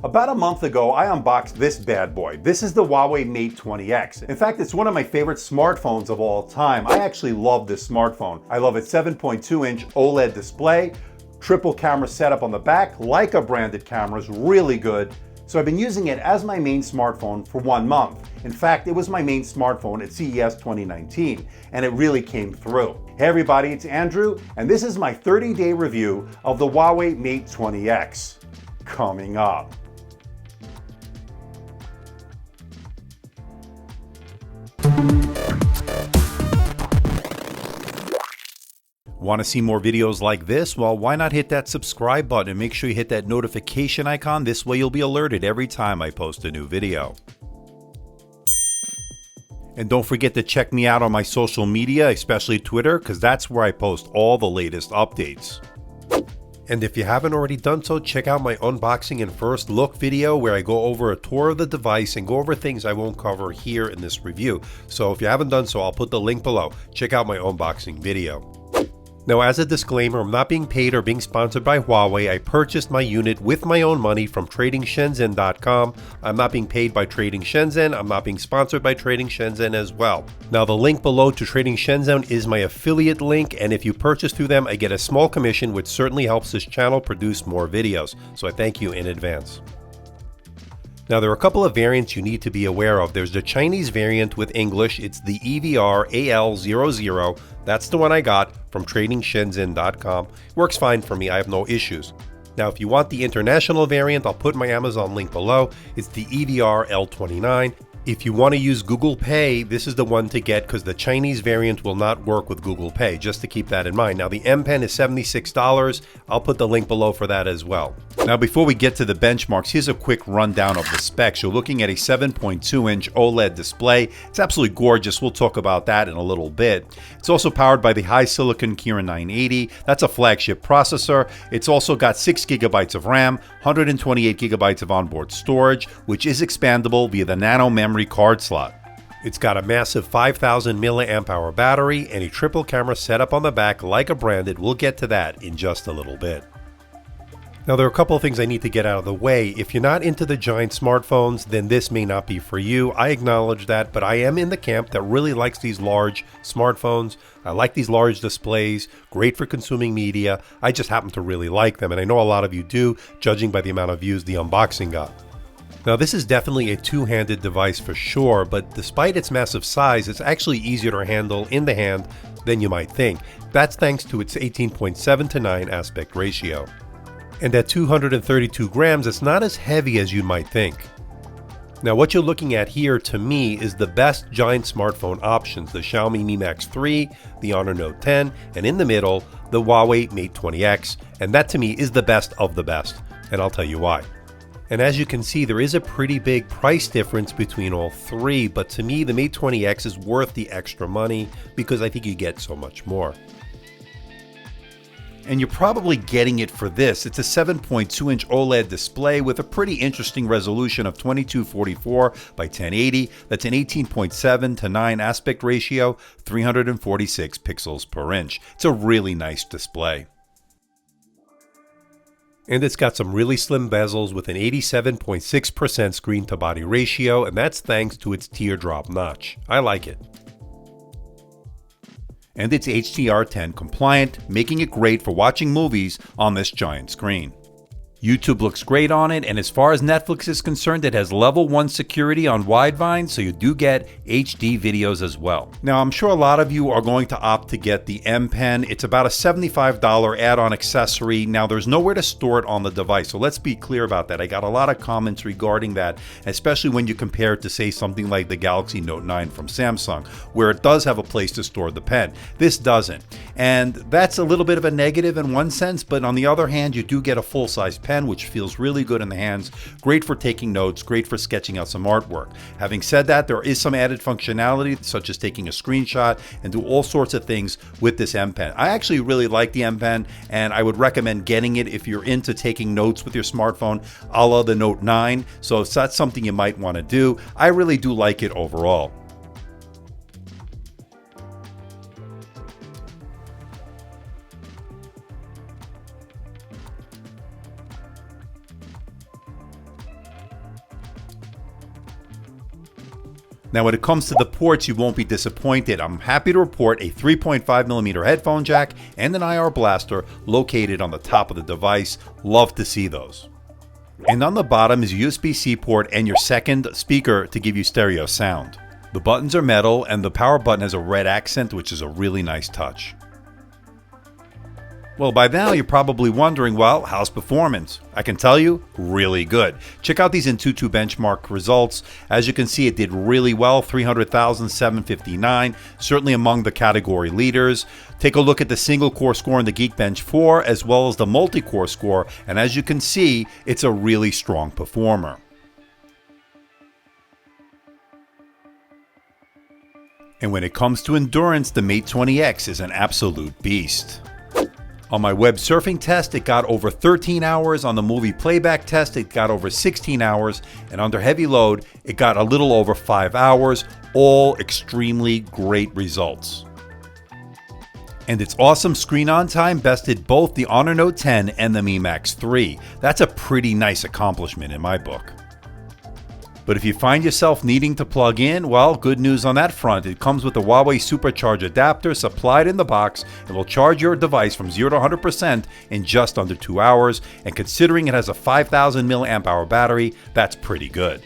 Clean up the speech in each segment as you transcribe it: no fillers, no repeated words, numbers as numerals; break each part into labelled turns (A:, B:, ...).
A: About a month ago, I unboxed this bad boy. This is the Huawei Mate 20X. In fact, it's one of my favorite smartphones of all time. I actually love this smartphone. I love its 7.2-inch OLED display, triple camera setup on the back, Leica branded cameras, really good. So I've been using it as my main smartphone for 1 month. In fact, it was my main smartphone at CES 2019, and it really came through. Hey everybody, it's Andrew, and this is my 30-day review of the Huawei Mate 20X. Coming up. Want to see more videos like this? Well, why not hit that subscribe button and make sure you hit that notification icon. This way you'll be alerted every time I post a new video. And don't forget to check me out on my social media, especially Twitter, because that's where I post all the latest updates. And if you haven't already done so, check out my unboxing and first look video where I go over a tour of the device and go over things I won't cover here in this review. So if you haven't done so, I'll put the link below. Check out my unboxing video. Now, as a disclaimer, I'm not being paid or being sponsored by Huawei. I purchased my unit with my own money from TradingShenzhen.com. I'm not being paid by Trading Shenzhen. I'm not being sponsored by Trading Shenzhen as well. Now, the link below to Trading Shenzhen is my affiliate link, and if you purchase through them, I get a small commission, which certainly helps this channel produce more videos. So I thank you in advance. Now, there are a couple of variants you need to be aware of. There's the Chinese variant with English. It's the EVR AL00. That's the one I got from TradingShenzhen.com. Works fine for me. I have no issues. Now, if you want the international variant, I'll put my Amazon link below. It's the EVR L29. If you want to use Google Pay, this is the one to get because the Chinese variant will not work with Google Pay, just to keep that in mind. Now, the M Pen is $76. I'll put the link below for that as well. Now, before we get to the benchmarks, here's a quick rundown of the specs. You're looking at a 7.2-inch OLED display. It's absolutely gorgeous. We'll talk about that in a little bit. It's also powered by the HiSilicon Kirin 980. That's a flagship processor. It's also got 6 GB of RAM, 128 GB of onboard storage, which is expandable via the Nano memory card slot. It's got a massive 5,000 mAh battery and a triple camera setup on the back like a branded. We'll get to that in just a little bit. Now, there are a couple of things I need to get out of the way. If you're not into the giant smartphones, then this may not be for you. I acknowledge that, but I am in the camp that really likes these large smartphones. I like these large displays, great for consuming media. I just happen to really like them, and I know a lot of you do, judging by the amount of views the unboxing got. Now, this is definitely a two-handed device for sure, but despite its massive size, it's actually easier to handle in the hand than you might think. That's thanks to its 18.7:9 aspect ratio. And at 232 grams, it's not as heavy as you might think. Now, what you're looking at here, to me, is the best giant smartphone options, the Xiaomi Mi Max 3, the Honor Note 10, and in the middle, the Huawei Mate 20X, and that to me is the best of the best, and I'll tell you why. And as you can see, there is a pretty big price difference between all three, but to me, the Mate 20X is worth the extra money because I think you get so much more. And you're probably getting it for this. It's a 7.2-inch OLED display with a pretty interesting resolution of 2244 by 1080. That's an 18.7:9 aspect ratio, 346 pixels per inch. It's a really nice display. And it's got some really slim bezels with an 87.6% screen-to-body ratio, and that's thanks to its teardrop notch. I like it. And it's HDR10 compliant, making it great for watching movies on this giant screen. YouTube looks great on it, and as far as Netflix is concerned, it has level 1 security on widevine, so you do get HD videos as well. Now, I'm sure a lot of you are going to opt to get the M Pen. It's about a $75 add-on accessory. Now, there's nowhere to store it on the device, so let's be clear about that. I got a lot of comments regarding that, especially when you compare it to, say, something like the Galaxy Note 9 from Samsung, where it does have a place to store the pen. This doesn't, and that's a little bit of a negative in one sense, but on the other hand, you do get a full-size pen, which feels really good in the hands, great for taking notes, great for sketching out some artwork. Having said that, there is some added functionality, such as taking a screenshot and do all sorts of things with this M Pen. I actually really like the M Pen, and I would recommend getting it if you're into taking notes with your smartphone, a la the Note 9. So if that's something you might want to do, I really do like it overall. Now when it comes to the ports, you won't be disappointed. I'm happy to report a 3.5mm headphone jack and an IR blaster located on the top of the device. Love to see those. And on the bottom is a USB-C port and your second speaker to give you stereo sound. The buttons are metal and the power button has a red accent, which is a really nice touch. Well, by now you're probably wondering, well, how's performance? I can tell you, really good. Check out these Antutu benchmark results. As you can see, it did really well, 300,759, certainly among the category leaders. Take a look at the single core score in the Geekbench 4, as well as the multi-core score, and as you can see, it's a really strong performer. And when it comes to endurance, the Mate 20X is an absolute beast. On my web surfing test, it got over 13 hours. On the movie playback test, it got over 16 hours. And under heavy load, it got a little over 5 hours. All extremely great results. And its awesome screen on time bested both the Honor Note 10 and the Mi Max 3. That's a pretty nice accomplishment in my book. But if you find yourself needing to plug in, well, good news on that front. It comes with a Huawei Supercharge adapter supplied in the box. It will charge your device from 0 to 100% in just under 2 hours. And considering it has a 5,000 mAh battery, that's pretty good.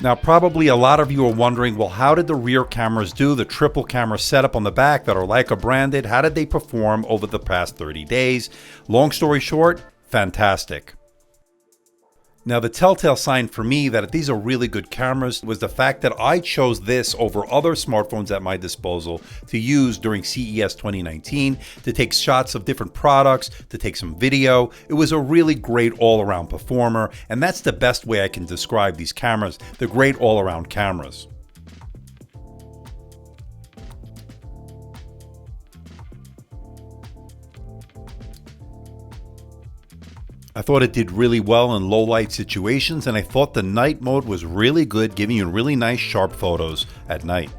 A: Now, probably a lot of you are wondering, well, how did the rear cameras do? The triple camera setup on the back that are Leica branded, how did they perform over the past 30 days? Long story short, fantastic. Now, the telltale sign for me that these are really good cameras was the fact that I chose this over other smartphones at my disposal to use during CES 2019, to take shots of different products, to take some video. It was a really great all-around performer, and that's the best way I can describe these cameras, the great all-around cameras. I thought it did really well in low light situations, and I thought the night mode was really good, giving you really nice sharp photos at night.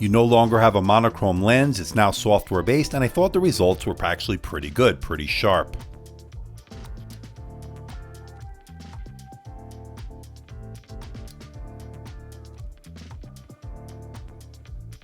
A: You no longer have a monochrome lens, it's now software based, and I thought the results were actually pretty good, pretty sharp.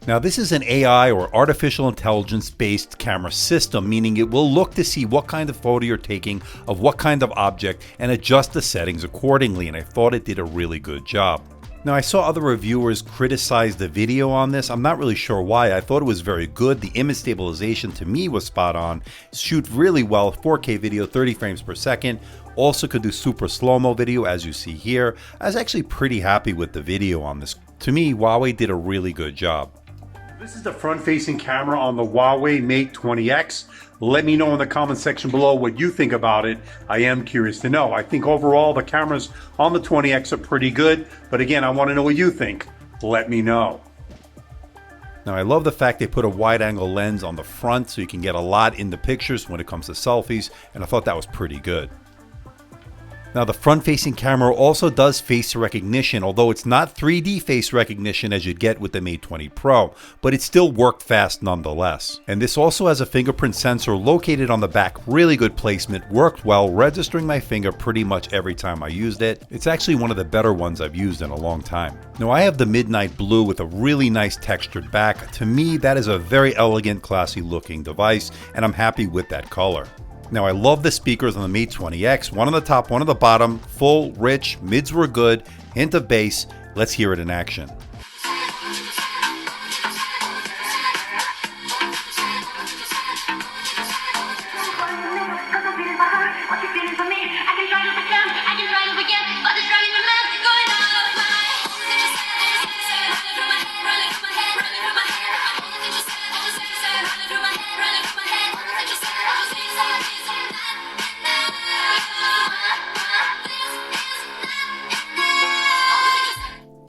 A: Now this is an AI or artificial intelligence based camera system, meaning it will look to see what kind of photo you're taking of what kind of object and adjust the settings accordingly, and I thought it did a really good job. Now I saw other reviewers criticize the video on this. I'm not really sure why. I thought it was very good. The image stabilization to me was spot on. Shoot really well, 4K video, 30 frames per second. Also could do super slow-mo video as you see here. I was actually pretty happy with the video on this. To me, Huawei did a really good job. This is the front-facing camera on the Huawei Mate 20X. Let me know in the comment section below what you think about it. I am curious to know. I think overall the cameras on the 20X are pretty good, but again, I want to know what you think. Let me know. Now I love the fact they put a wide-angle lens on the front so you can get a lot in the pictures when it comes to selfies, and I thought that was pretty good. Now the front-facing camera also does face recognition, although it's not 3D face recognition as you'd get with the Mate 20 Pro, but it still worked fast nonetheless. And this also has a fingerprint sensor located on the back, really good placement, worked well, registering my finger pretty much every time I used it. It's actually one of the better ones I've used in a long time. Now I have the midnight blue with a really nice textured back. To me, that is a very elegant, classy looking device, and I'm happy with that color. Now I love the speakers on the Mate 20X, one on the top, one on the bottom, full, rich, mids were good, hint of bass. Let's hear it in action.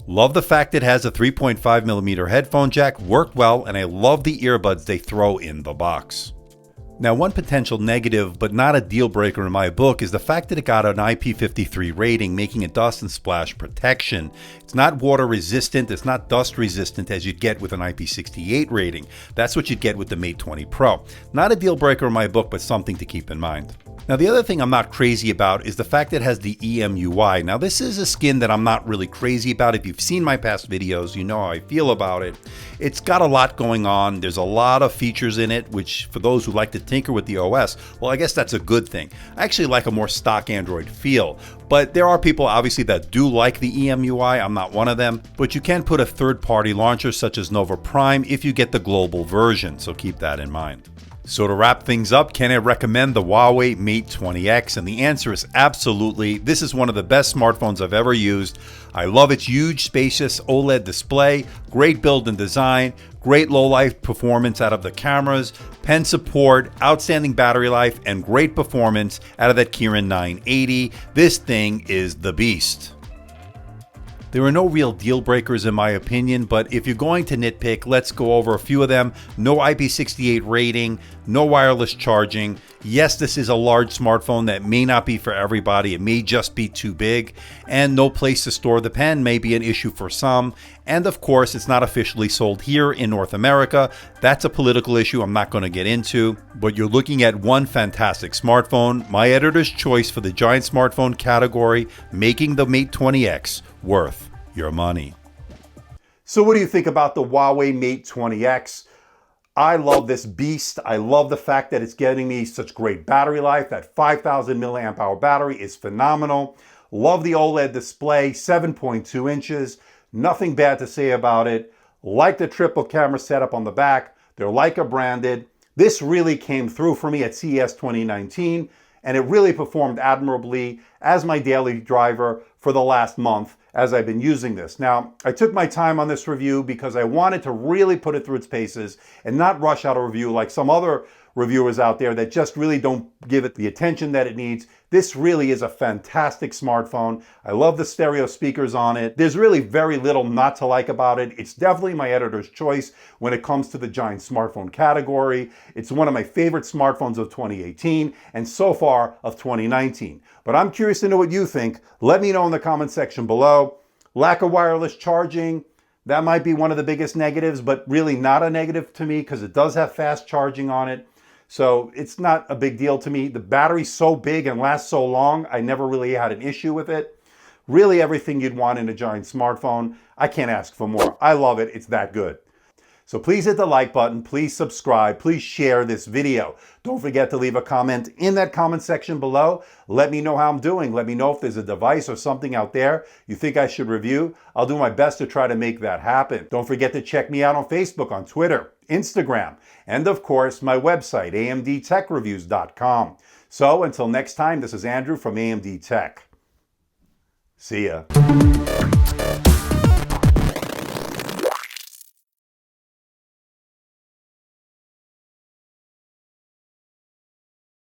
A: Love the fact it has a 3.5mm headphone jack, worked well, and I love the earbuds they throw in the box. Now, one potential negative, but not a deal breaker in my book, is the fact that it got an IP53 rating, making it dust and splash protection. It's not water resistant, it's not dust resistant as you'd get with an IP68 rating. That's what you'd get with the Mate 20 Pro. Not a deal breaker in my book, but something to keep in mind. Now, the other thing I'm not crazy about is the fact that it has the EMUI. Now, this is a skin that I'm not really crazy about. If you've seen my past videos, you know how I feel about it. It's got a lot going on. There's a lot of features in it, which for those who like to tinker with the OS, well, I guess that's a good thing. I actually like a more stock Android feel, but there are people obviously that do like the EMUI. I'm not one of them, but you can put a third-party launcher such as Nova Prime if you get the global version, so keep that in mind. So to wrap things up, can I recommend the Huawei Mate 20X? And the answer is absolutely. This is one of the best smartphones I've ever used. I love its huge, spacious OLED display, great build and design, great low-light performance out of the cameras, pen support, outstanding battery life, and great performance out of that Kirin 980. This thing is the beast. There are no real deal breakers in my opinion, but if you're going to nitpick, let's go over a few of them. No IP68 rating, no wireless charging. Yes, this is a large smartphone that may not be for everybody. It may just be too big, and no place to store the pen may be an issue for some. And of course, it's not officially sold here in North America. That's a political issue I'm not going to get into, but you're looking at one fantastic smartphone, my editor's choice for the giant smartphone category, making the Mate 20X worth your money. So what do you think about the Huawei Mate 20X? I love this beast. I love the fact that it's getting me such great battery life. That 5,000 milliamp hour battery is phenomenal. Love the OLED display, 7.2 inches. Nothing bad to say about it. Like the triple camera setup on the back. They're Leica branded. This really came through for me at CES 2019, and it really performed admirably as my daily driver for the last month as I've been using this. Now, I took my time on this review because I wanted to really put it through its paces and not rush out a review like some other reviewers out there that just really don't give it the attention that it needs. This really is a fantastic smartphone. I love the stereo speakers on it. There's really very little not to like about it. It's definitely my editor's choice when it comes to the giant smartphone category. It's one of my favorite smartphones of 2018 and so far of 2019. But I'm curious to know what you think. Let me know in the comment section below. Lack of wireless charging, that might be one of the biggest negatives, but really not a negative to me because it does have fast charging on it. So it's not a big deal to me. The battery's so big and lasts so long, I never really had an issue with it. Really everything you'd want in a giant smartphone. I can't ask for more. I love it. It's that good. So please hit the like button, please subscribe, please share this video. Don't forget to leave a comment in that comment section below. Let me know how I'm doing. Let me know if there's a device or something out there you think I should review. I'll do my best to try to make that happen. Don't forget to check me out on Facebook, on Twitter, Instagram, and of course my website, AMDtechreviews.com. So until next time, this is Andrew from AMDtech. See ya.